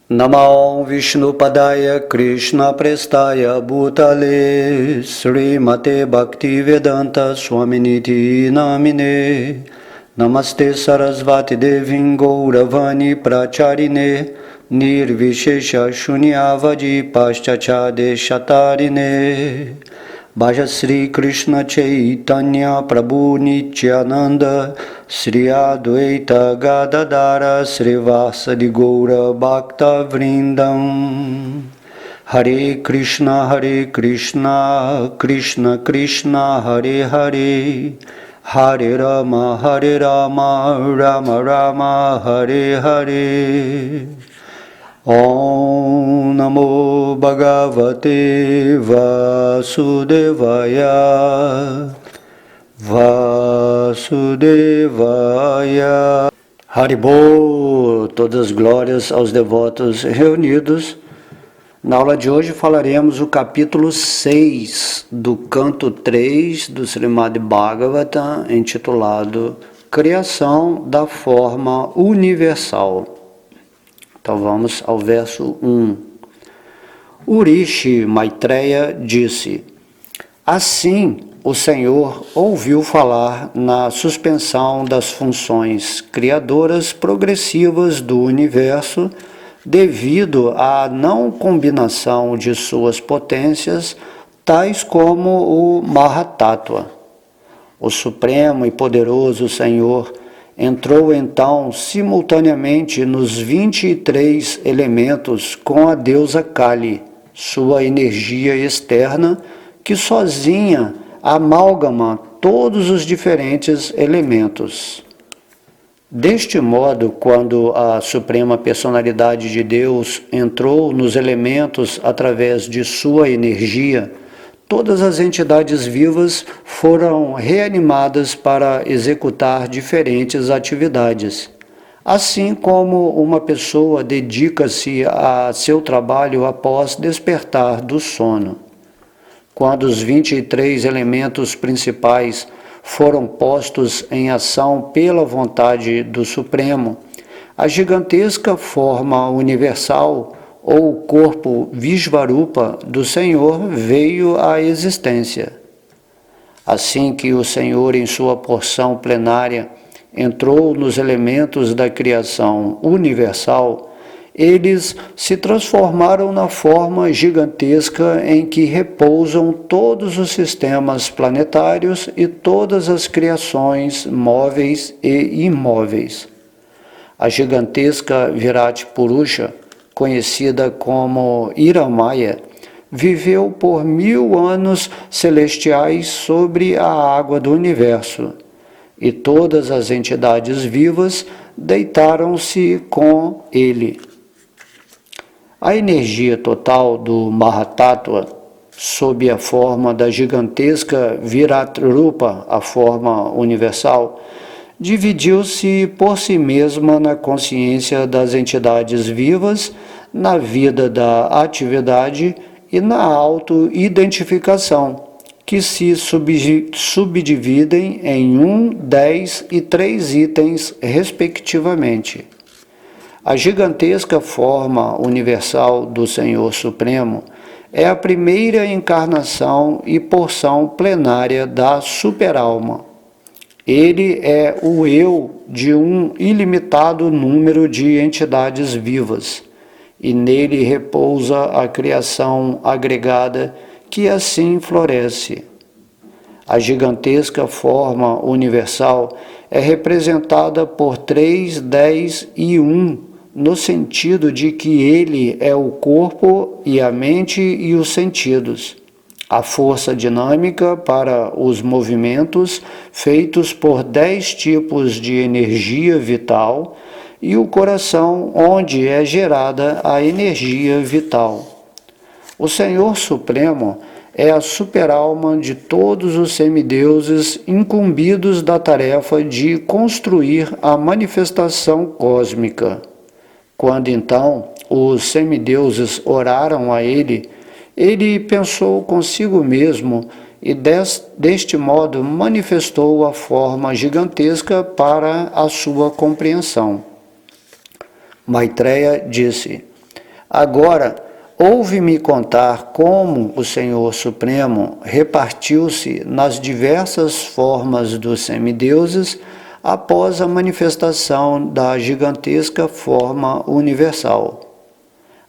Namo Vishnupadaya Krishna Prestaya Bhutale Srimate Bhaktivedanta Swaminiti Namine Namaste Sarasvati Devim Gauravani Pracharine Nirvishesha Shunyavadi Paschachade Shatarine Bhaja Sri Krishna Chaitanya Prabhu Nityananda Sri Advaita Gadadara Srivasadi Gaura Bhakta Vrindam Hare Krishna Krishna Krishna Hare Hare Hare Rama Rama Rama Hare Hare Om Namo Bhagavate Vasudevaya Vasudevaya Haribol, todas as glórias aos devotos reunidos. Na aula de hoje falaremos o capítulo 6 do canto 3 do Srimad Bhagavatam, intitulado Criação da Forma Universal. Então vamos ao verso 1. O Rishi Maitreya disse: Assim, o Senhor ouviu falar na suspensão das funções criadoras progressivas do universo devido à não combinação de suas potências, tais como o Mahatattva. O Supremo e Poderoso Senhor entrou então simultaneamente nos 23 elementos com a deusa Kali, sua energia externa, que sozinha amálgama todos os diferentes elementos. Deste modo, quando a Suprema Personalidade de Deus entrou nos elementos através de sua energia, todas as entidades vivas foram reanimadas para executar diferentes atividades. Assim como uma pessoa dedica-se a seu trabalho após despertar do sono. Quando os 23 elementos principais foram postos em ação pela vontade do Supremo, a gigantesca forma universal, ou o corpo Vishvarupa do Senhor, veio à existência. Assim que o Senhor, em sua porção plenária, entrou nos elementos da criação universal, eles se transformaram na forma gigantesca em que repousam todos os sistemas planetários e todas as criações móveis e imóveis. A gigantesca Virat Purusha, conhecida como Iramaya, viveu por 1000 anos celestiais sobre a água do universo, e todas as entidades vivas deitaram-se com ele. A energia total do Mahatattva, sob a forma da gigantesca Virat Rupa, a forma universal, dividiu-se por si mesma na consciência das entidades vivas, na vida da atividade e na auto-identificação, que se subdividem em 1, 10 e 3 itens, respectivamente. A gigantesca forma universal do Senhor Supremo é a primeira encarnação e porção plenária da superalma. Ele é o eu de um ilimitado número de entidades vivas, e nele repousa a criação agregada que assim floresce. A gigantesca forma universal é representada por 3, 10 e 1, no sentido de que ele é o corpo e a mente e os sentidos, a força dinâmica para os movimentos feitos por 10 tipos de energia vital e o coração onde é gerada a energia vital. O Senhor Supremo é a superalma de todos os semideuses incumbidos da tarefa de construir a manifestação cósmica. Quando então os semideuses oraram a ele, ele pensou consigo mesmo e deste modo manifestou a forma gigantesca para a sua compreensão. Maitreya disse: Agora, ouve-me contar como o Senhor Supremo repartiu-se nas diversas formas dos semideuses após a manifestação da gigantesca forma universal.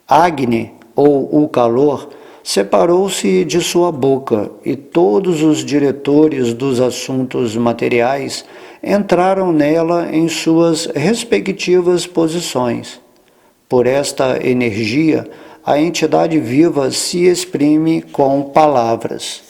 Agni, ou o calor, separou-se de sua boca, e todos os diretores dos assuntos materiais entraram nela em suas respectivas posições. Por esta energia, a entidade viva se exprime com palavras.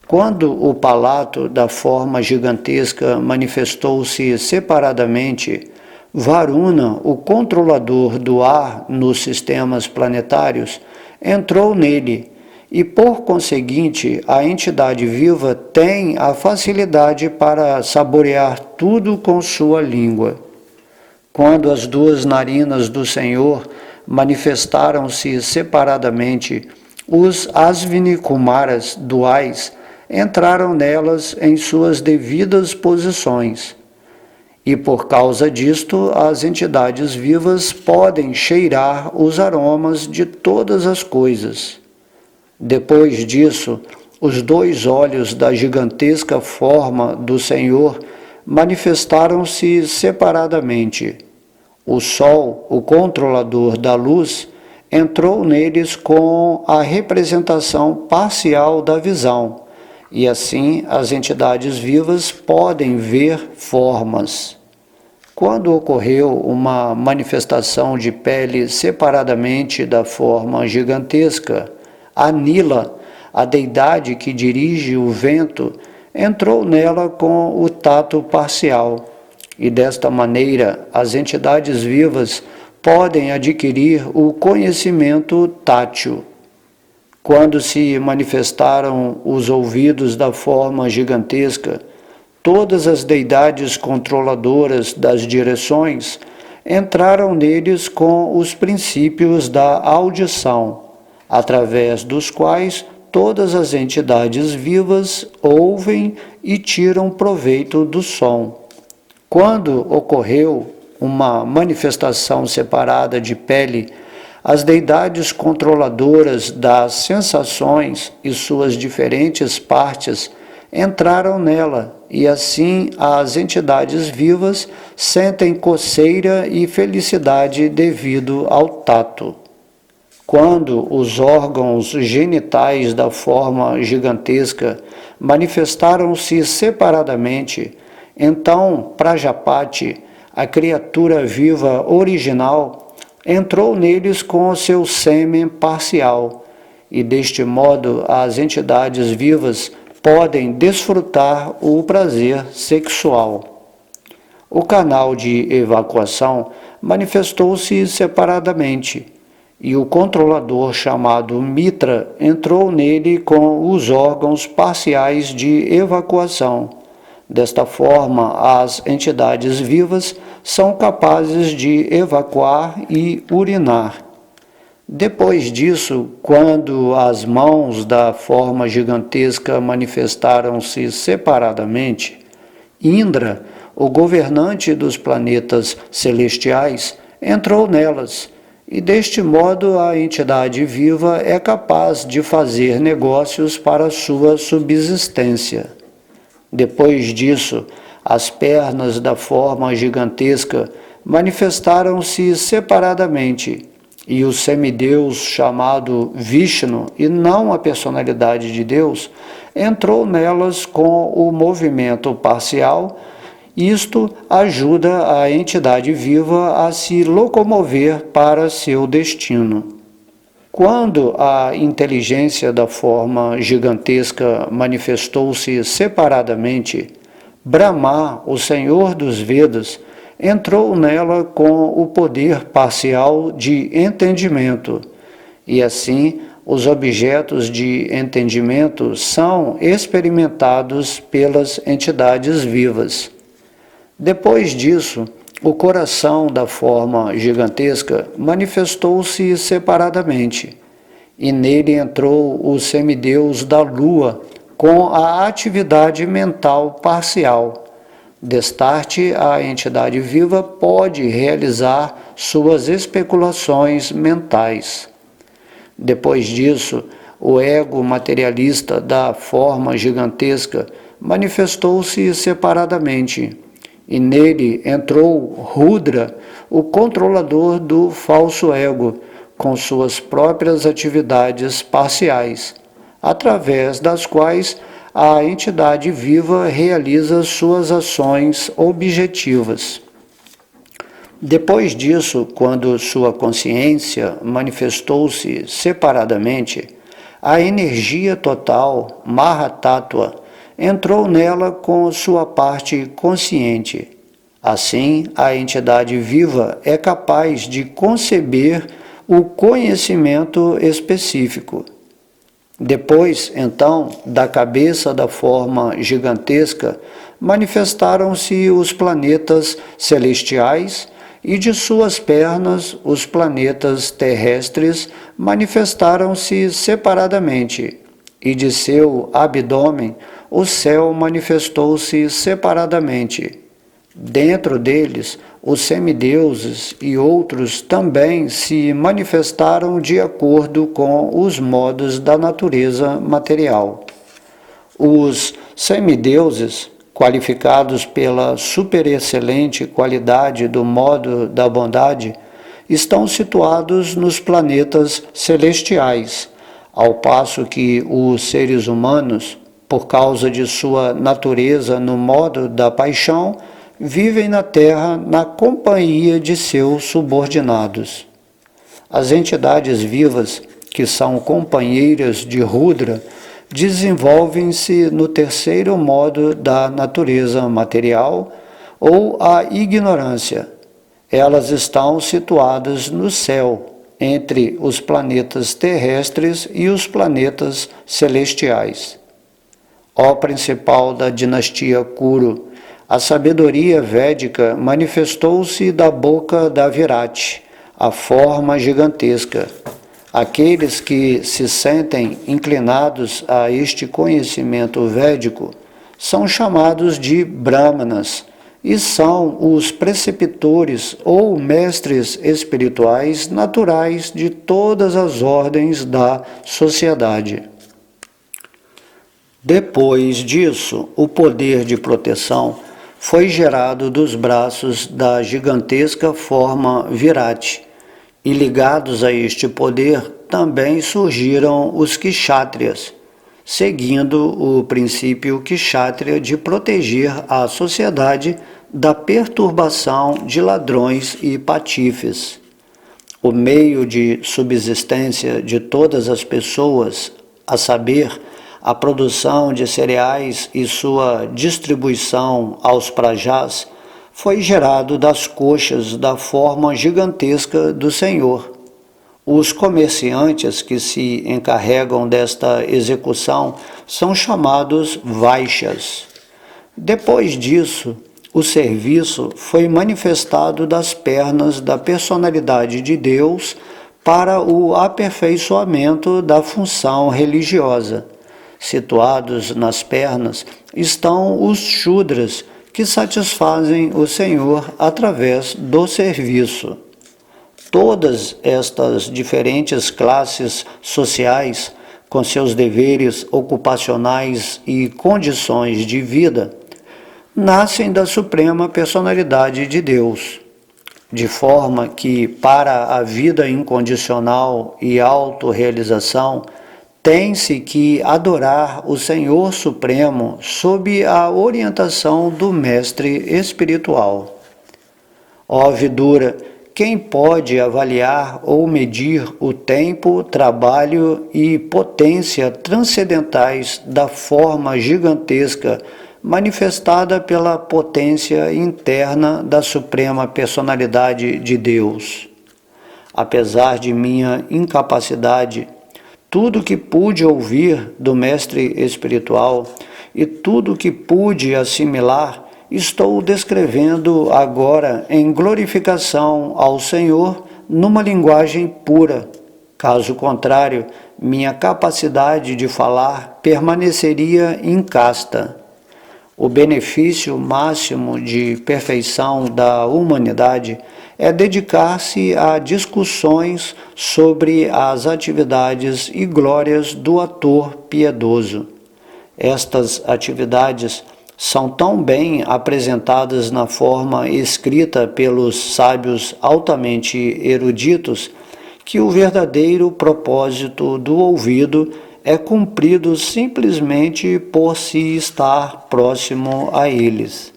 Quando o palato da forma gigantesca manifestou-se separadamente, Varuna, o controlador do ar nos sistemas planetários, entrou nele e, por conseguinte, a entidade viva tem a facilidade para saborear tudo com sua língua. Quando as duas narinas do Senhor manifestaram-se separadamente, os Asvini Kumaras duais entraram nelas em suas devidas posições. E por causa disto, as entidades vivas podem cheirar os aromas de todas as coisas. Depois disso, os dois olhos da gigantesca forma do Senhor manifestaram-se separadamente. O Sol, o controlador da luz, entrou neles com a representação parcial da visão, e assim as entidades vivas podem ver formas. Quando ocorreu uma manifestação de pele separadamente da forma gigantesca, Anila, a deidade que dirige o vento, entrou nela com o tato parcial, e desta maneira as entidades vivas podem adquirir o conhecimento tátil. Quando se manifestaram os ouvidos da forma gigantesca, todas as deidades controladoras das direções entraram neles com os princípios da audição, através dos quais todas as entidades vivas ouvem e tiram proveito do som. Quando ocorreu uma manifestação separada de pele, as deidades controladoras das sensações e suas diferentes partes entraram nela, e assim as entidades vivas sentem coceira e felicidade devido ao tato. Quando os órgãos genitais da forma gigantesca manifestaram-se separadamente, então Prajapati, a criatura viva original, entrou neles com o seu sêmen parcial, e deste modo as entidades vivas podem desfrutar o prazer sexual. O canal de evacuação manifestou-se separadamente, e o controlador chamado Mitra entrou nele com os órgãos parciais de evacuação. Desta forma, as entidades vivas são capazes de evacuar e urinar. Depois disso, quando as mãos da forma gigantesca manifestaram-se separadamente, Indra, o governante dos planetas celestiais, entrou nelas, e deste modo a entidade viva é capaz de fazer negócios para sua subsistência. Depois disso, as pernas da forma gigantesca manifestaram-se separadamente, e o semideus chamado Vishnu, e não a personalidade de Deus, entrou nelas com o movimento parcial. Isto ajuda a entidade viva a se locomover para seu destino. Quando a inteligência da forma gigantesca manifestou-se separadamente, Brahma, o Senhor dos Vedas, entrou nela com o poder parcial de entendimento, e assim os objetos de entendimento são experimentados pelas entidades vivas. Depois disso, o coração da forma gigantesca manifestou-se separadamente, e nele entrou o semideus da lua com a atividade mental parcial. Destarte, a entidade viva pode realizar suas especulações mentais. Depois disso, o ego materialista da forma gigantesca manifestou-se separadamente, e nele entrou Rudra, o controlador do falso ego, com suas próprias atividades parciais, através das quais a entidade viva realiza suas ações objetivas. Depois disso, quando sua consciência manifestou-se separadamente, a energia total, Mahatattva, entrou nela com sua parte consciente. Assim, a entidade viva é capaz de conceber o conhecimento específico. Depois, então, da cabeça da forma gigantesca, manifestaram-se os planetas celestiais e de suas pernas os planetas terrestres manifestaram-se separadamente, e de seu abdômen o céu manifestou-se separadamente. Dentro deles, os semideuses e outros também se manifestaram de acordo com os modos da natureza material. Os semideuses, qualificados pela superexcelente qualidade do modo da bondade, estão situados nos planetas celestiais, ao passo que os seres humanos, por causa de sua natureza no modo da paixão, vivem na Terra na companhia de seus subordinados. As entidades vivas, que são companheiras de Rudra, desenvolvem-se no terceiro modo da natureza material, ou a ignorância. Elas estão situadas no céu, entre os planetas terrestres e os planetas celestiais. Ó principal da dinastia Kuru, a sabedoria védica manifestou-se da boca da Virati, a forma gigantesca. Aqueles que se sentem inclinados a este conhecimento védico são chamados de Brahmanas e são os preceptores ou mestres espirituais naturais de todas as ordens da sociedade. Depois disso, o poder de proteção foi gerado dos braços da gigantesca forma Virati, e ligados a este poder também surgiram os Kshatriyas, seguindo o princípio Kshatriya de proteger a sociedade da perturbação de ladrões e patifes. O meio de subsistência de todas as pessoas, a saber, a produção de cereais e sua distribuição aos prajás, foi gerado das coxas da forma gigantesca do Senhor. Os comerciantes que se encarregam desta execução são chamados Vaishyas. Depois disso, o serviço foi manifestado das pernas da personalidade de Deus para o aperfeiçoamento da função religiosa. Situados nas pernas estão os Shudras, que satisfazem o Senhor através do serviço. Todas estas diferentes classes sociais, com seus deveres ocupacionais e condições de vida, nascem da Suprema Personalidade de Deus, de forma que, para a vida incondicional e autorrealização, tem-se que adorar o Senhor Supremo sob a orientação do Mestre Espiritual. Ó Vidura, quem pode avaliar ou medir o tempo, trabalho e potência transcendentais da forma gigantesca manifestada pela potência interna da Suprema Personalidade de Deus? Apesar de minha incapacidade, tudo que pude ouvir do Mestre Espiritual e tudo que pude assimilar, estou descrevendo agora em glorificação ao Senhor numa linguagem pura. Caso contrário, minha capacidade de falar permaneceria incasta. O benefício máximo de perfeição da humanidade é dedicar-se a discussões sobre as atividades e glórias do ator piedoso. Estas atividades são tão bem apresentadas na forma escrita pelos sábios altamente eruditos que o verdadeiro propósito do ouvido é cumprido simplesmente por se estar próximo a eles.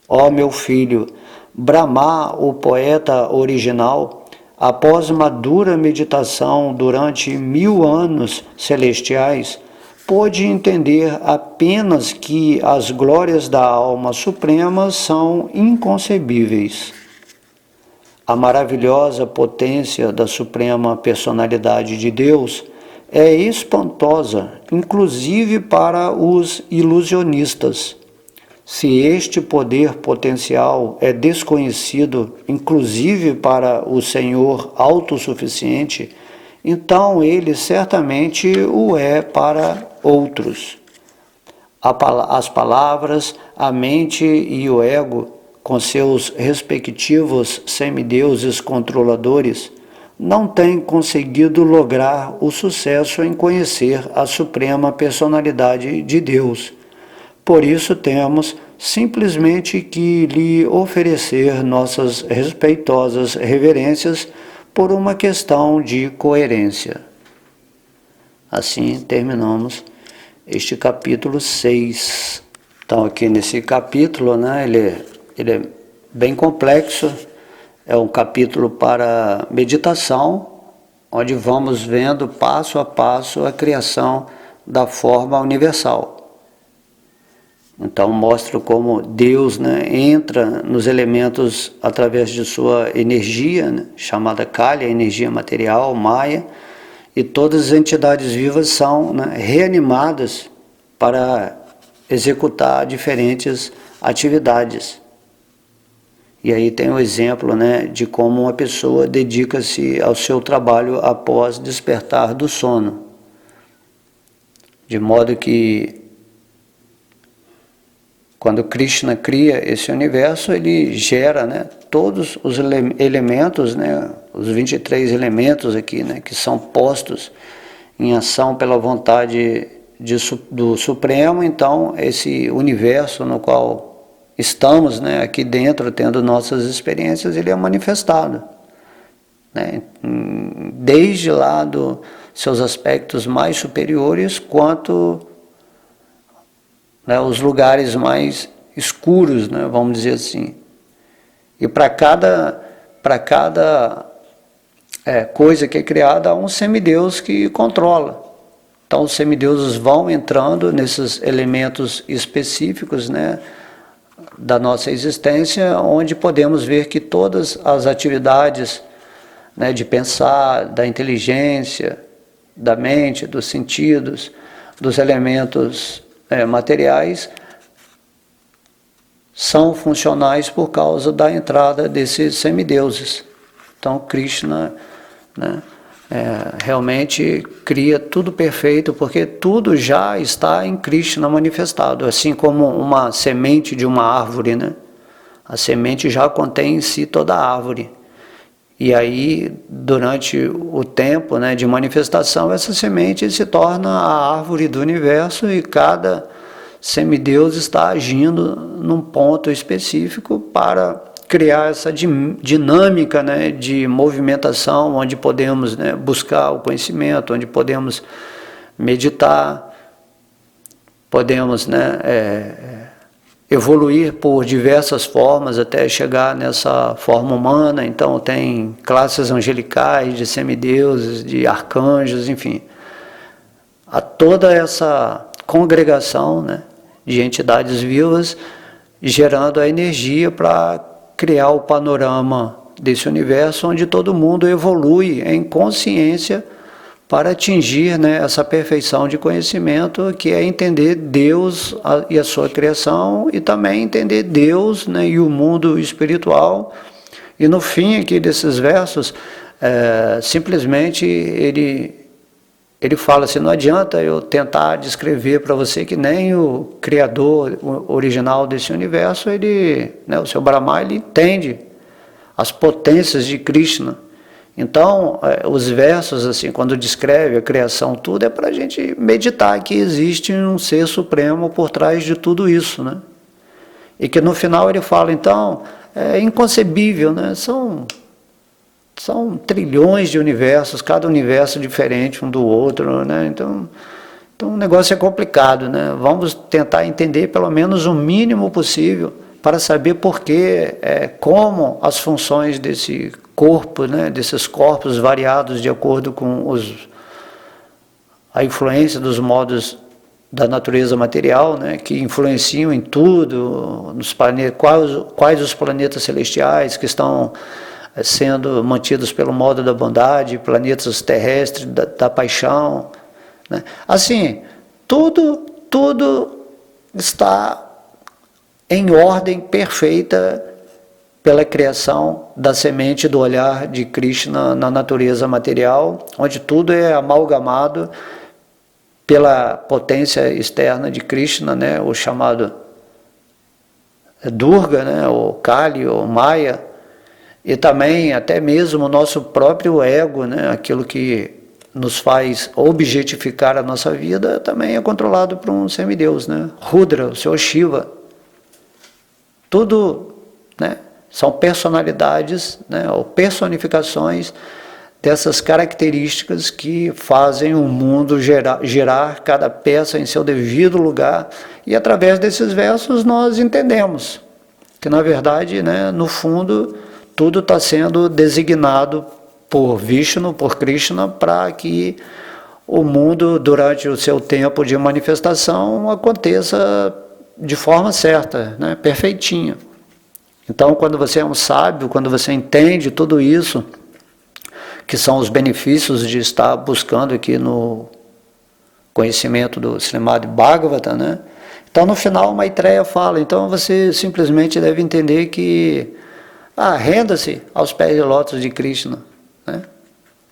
Ó meu filho, Brahma, o poeta original, após madura meditação durante 1000 anos celestiais, pôde entender apenas que as glórias da alma suprema são inconcebíveis. A maravilhosa potência da suprema personalidade de Deus é espantosa, inclusive para os ilusionistas. Se este poder potencial é desconhecido, inclusive para o Senhor autossuficiente, então ele certamente o é para outros. As palavras, a mente e o ego, com seus respectivos semideuses controladores, não têm conseguido lograr o sucesso em conhecer a suprema personalidade de Deus. Por isso temos simplesmente que lhe oferecer nossas respeitosas reverências por uma questão de coerência. Assim terminamos este capítulo 6. Então aqui nesse capítulo, ele é bem complexo, é um capítulo para meditação, onde vamos vendo passo a passo a criação da forma universal. Então mostra como Deus entra nos elementos através de sua energia, chamada Kali, a energia material, Maya, e todas as entidades vivas são reanimadas para executar diferentes atividades. E aí tem o exemplo de como uma pessoa dedica-se ao seu trabalho após despertar do sono. De modo que quando Krishna cria esse universo, ele gera todos os elementos, os 23 elementos aqui, que são postos em ação pela vontade do Supremo. Então, esse universo no qual estamos aqui dentro, tendo nossas experiências, ele é manifestado. Desde lá dos seus aspectos mais superiores, quanto os lugares mais escuros, vamos dizer assim. E para cada coisa que é criada, há um semideus que controla. Então os semideuses vão entrando nesses elementos específicos da nossa existência, onde podemos ver que todas as atividades de pensar, da inteligência, da mente, dos sentidos, dos elementos materiais, são funcionais por causa da entrada desses semideuses. Então Krishna realmente cria tudo perfeito, porque tudo já está em Krishna manifestado, assim como uma semente de uma árvore, a semente já contém em si toda a árvore. E aí, durante o tempo de manifestação, essa semente se torna a árvore do universo, e cada semideus está agindo num ponto específico para criar essa dinâmica de movimentação, onde podemos buscar o conhecimento, onde podemos meditar, podemos evoluir por diversas formas até chegar nessa forma humana. Então tem classes angelicais, de semideuses, de arcanjos, enfim. Há toda essa congregação de entidades vivas gerando a energia para criar o panorama desse universo, onde todo mundo evolui em consciência para atingir essa perfeição de conhecimento, que é entender Deus e a sua criação, e também entender Deus e o mundo espiritual. E no fim aqui desses versos, simplesmente ele ele fala assim, não adianta eu tentar descrever para você que nem o criador original desse universo, ele, né, o seu Brahma, ele entende as potências de Krishna. Então, os versos, assim, quando descreve a criação, tudo é para a gente meditar que existe um ser supremo por trás de tudo isso, né? E que no final ele fala, então, é inconcebível, né? São trilhões de universos, cada universo diferente um do outro, né? Então o negócio é complicado, né? Vamos tentar entender pelo menos o mínimo possível para saber por que, como as funções desse corpo, né? Desses corpos variados de acordo com a influência dos modos da natureza material, né? Que influenciam em tudo, nos planetas, quais os planetas celestiais que estão sendo mantidos pelo modo da bondade, planetas terrestres da paixão, né? Assim, tudo está em ordem perfeita pela criação da semente do olhar de Krishna na natureza material, onde tudo é amalgamado pela potência externa de Krishna, né? O chamado Durga, né? O Kali, o Maya, e também até mesmo o nosso próprio ego, né? Aquilo que nos faz objetificar a nossa vida, também é controlado por um semideus, né? Rudra, o Senhor Shiva. Tudo, né? São personalidades, né? Ou personificações dessas características que fazem o mundo girar cada peça em seu devido lugar. E através desses versos nós entendemos que, na verdade, né, no fundo, tudo está sendo designado por Vishnu, por Krishna, para que o mundo, durante o seu tempo de manifestação, aconteça de forma certa, né, perfeitinha. Então, quando você é um sábio, quando você entende tudo isso, que são os benefícios de estar buscando aqui no conhecimento do Srimad Bhagavata, né? Então, no final, Maitreya fala, então você simplesmente deve entender que renda-se aos pés de lótus de Krishna, né?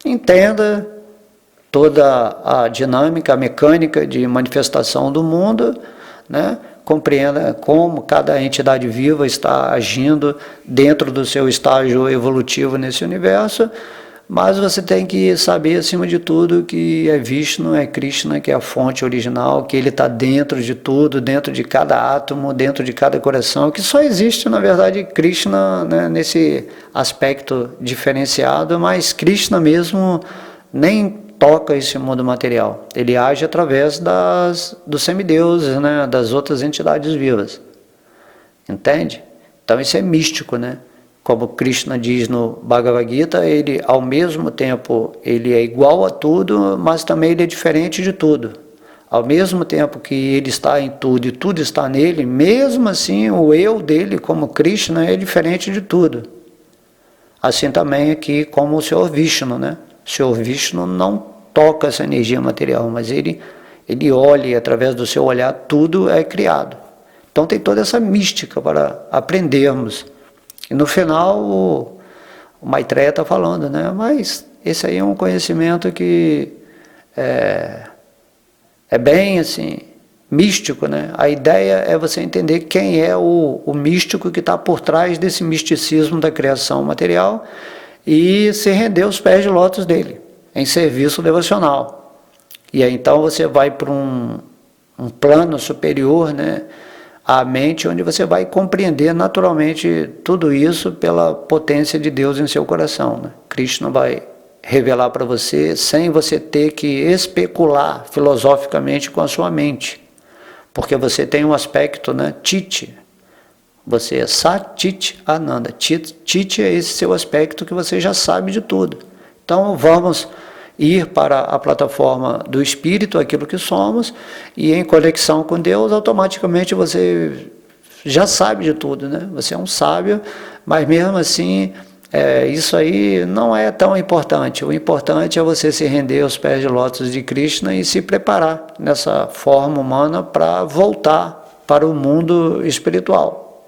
Entenda toda a dinâmica, a mecânica de manifestação do mundo, né? Compreenda como cada entidade viva está agindo dentro do seu estágio evolutivo nesse universo, mas você tem que saber, acima de tudo, que é Vishnu, é Krishna, que é a fonte original, que ele está dentro de tudo, dentro de cada átomo, dentro de cada coração, que só existe, na verdade, Krishna, né, nesse aspecto diferenciado, mas Krishna mesmo nem toca esse mundo material. Ele age através dos semideuses, né, das outras entidades vivas. Entende? Então isso é místico, né? Como Krishna diz no Bhagavad Gita, ele, ao mesmo tempo, ele é igual a tudo, mas também ele é diferente de tudo. Ao mesmo tempo que ele está em tudo e tudo está nele, mesmo assim o eu dele, como Krishna, é diferente de tudo. Assim também aqui como o Senhor Vishnu, né? O Senhor Vishnu não toca essa energia material, mas ele olha e através do seu olhar tudo é criado. Então tem toda essa mística para aprendermos. E no final o Maitreya está falando, né? Mas esse aí é um conhecimento que é bem assim, místico, né? A ideia é você entender quem é o místico que está por trás desse misticismo da criação material e se render aos pés de lótus dele, em serviço devocional. E aí então você vai para um plano superior, né? A mente, onde você vai compreender naturalmente tudo isso pela potência de Deus em seu coração, né? Krishna vai revelar para você sem você ter que especular filosoficamente com a sua mente, porque você tem um aspecto, né, Titi, você é Sat-Chit Ananda, Titi é esse seu aspecto que você já sabe de tudo. Então vamos ir para a plataforma do Espírito, aquilo que somos, e em conexão com Deus, automaticamente você já sabe de tudo, né? Você é um sábio, mas mesmo assim, isso aí não é tão importante. O importante é você se render aos pés de lótus de Krishna e se preparar nessa forma humana para voltar para o mundo espiritual.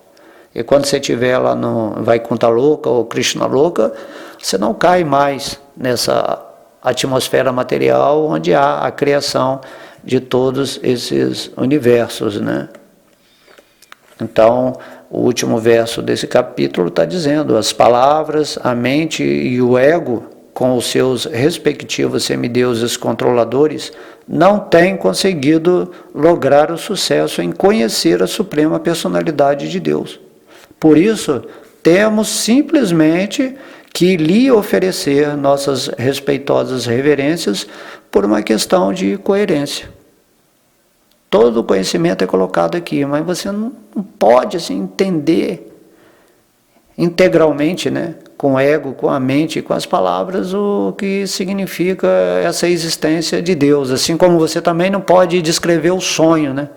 E quando você estiver lá no Vaikuntha Loka ou Krishna Loka, você não cai mais nessa atmosfera material onde há a criação de todos esses universos, né? Então, o último verso desse capítulo está dizendo: as palavras, a mente e o ego, com os seus respectivos semideuses controladores, não têm conseguido lograr o sucesso em conhecer a suprema personalidade de Deus. Por isso, temos simplesmente que lhe oferecer nossas respeitosas reverências por uma questão de coerência. Todo o conhecimento é colocado aqui, mas você não pode assim, entender integralmente, né, com o ego, com a mente, com as palavras, o que significa essa existência de Deus. Assim como você também não pode descrever o sonho, né?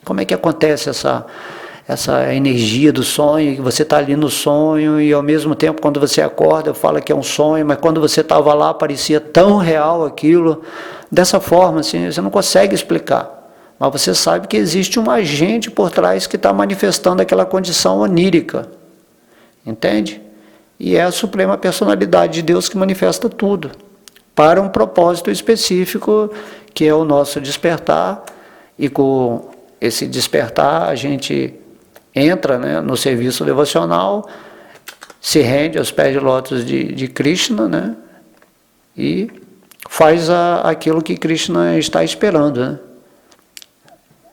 Como é que acontece essa energia do sonho, que você está ali no sonho e ao mesmo tempo quando você acorda fala que é um sonho, mas quando você estava lá parecia tão real aquilo, dessa forma, assim, você não consegue explicar. Mas você sabe que existe um agente por trás que está manifestando aquela condição onírica. Entende? E é a suprema personalidade de Deus que manifesta tudo, para um propósito específico, que é o nosso despertar, e com esse despertar a gente entra, né, no serviço devocional, se rende aos pés de lótus de Krishna, né, e faz aquilo que Krishna está esperando, né?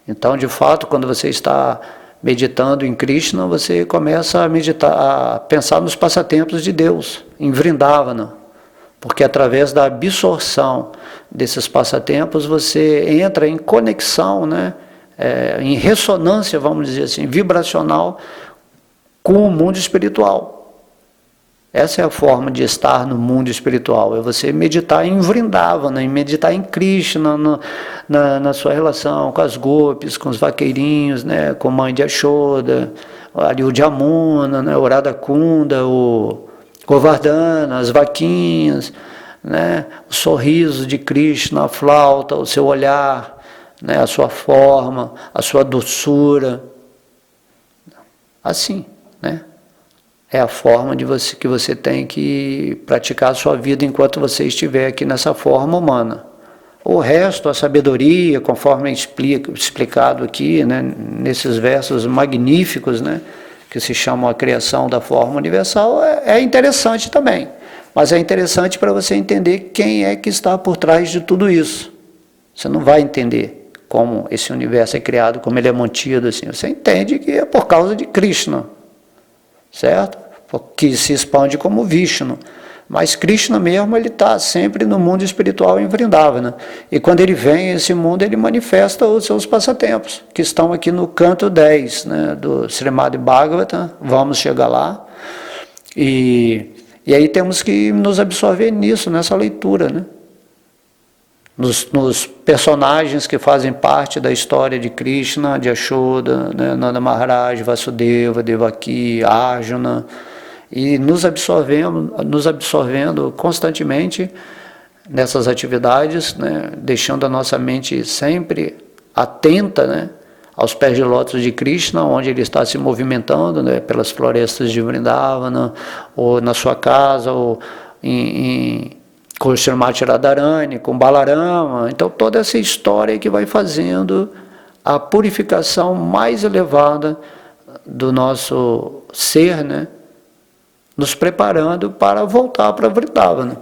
Então, de fato, quando você está meditando em Krishna, você começa a meditar, a pensar nos passatempos de Deus, em Vrindavana, porque através da absorção desses passatempos você entra em conexão, né, em ressonância, vamos dizer assim, vibracional com o mundo espiritual. Essa é a forma de estar no mundo espiritual, é você meditar em Vrindavana, em meditar em Krishna, na sua relação com as gopis, com os vaqueirinhos, né, com a mãe de Yashoda, ali o Jamuna, né, o Radhakunda, o Govardhana, as vaquinhas, né, o sorriso de Krishna, a flauta, o seu olhar, né, a sua forma, a sua doçura. Assim, né? É a forma que você tem que praticar a sua vida enquanto você estiver aqui nessa forma humana. O resto, a sabedoria, conforme explicado aqui, né, nesses versos magníficos, né, que se chamam a criação da forma universal, é interessante também. Mas é interessante para você entender quem é que está por trás de tudo isso. Você não vai entender como esse universo é criado, como ele é mantido, assim. Você entende que é por causa de Krishna, certo? Que se expande como Vishnu. Mas Krishna mesmo, ele está sempre no mundo espiritual em Vrindavana. E quando ele vem a esse mundo, ele manifesta os seus passatempos, que estão aqui no canto 10, né, do Srimad Bhagavatam. Vamos chegar lá. E aí temos que nos absorver nisso, nessa leitura, né? Nos personagens que fazem parte da história de Krishna, de Yashoda, né, Nanda Maharaj, Vasudeva, Devaki, Arjuna, e nos absorvendo constantemente nessas atividades, né, deixando a nossa mente sempre atenta, né, aos pés de lótus de Krishna, onde ele está se movimentando, né, pelas florestas de Vrindavana, ou na sua casa, ou com o Srimati Radharani, com Balarama. Então toda essa história que vai fazendo a purificação mais elevada do nosso ser, né, nos preparando para voltar para Vrindavana,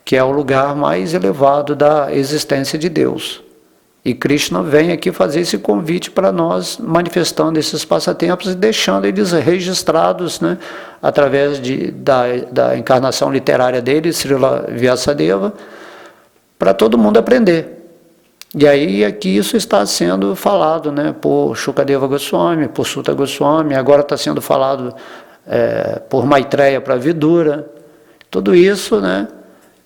que é o lugar mais elevado da existência de Deus. E Krishna vem aqui fazer esse convite para nós, manifestando esses passatempos e deixando eles registrados, né, através da encarnação literária dele, Srila Vyasadeva, para todo mundo aprender. E aí aqui isso está sendo falado, né, por Shukadeva Goswami, por Sutta Goswami, agora está sendo falado por Maitreya para Vidura. Tudo isso, né,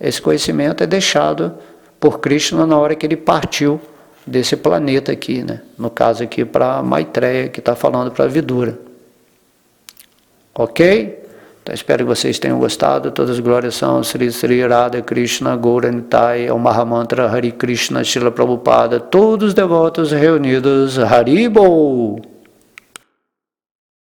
esse conhecimento é deixado por Krishna na hora que ele partiu desse planeta aqui, né? No caso aqui para Maitreya, que está falando para Vidura. Ok? Então espero que vocês tenham gostado. Todas as glórias são Sri Sri Radha Krishna Gauranitai, ao Mahamantra Hari Krishna Srila Prabhupada, todos os devotos reunidos, Haribol!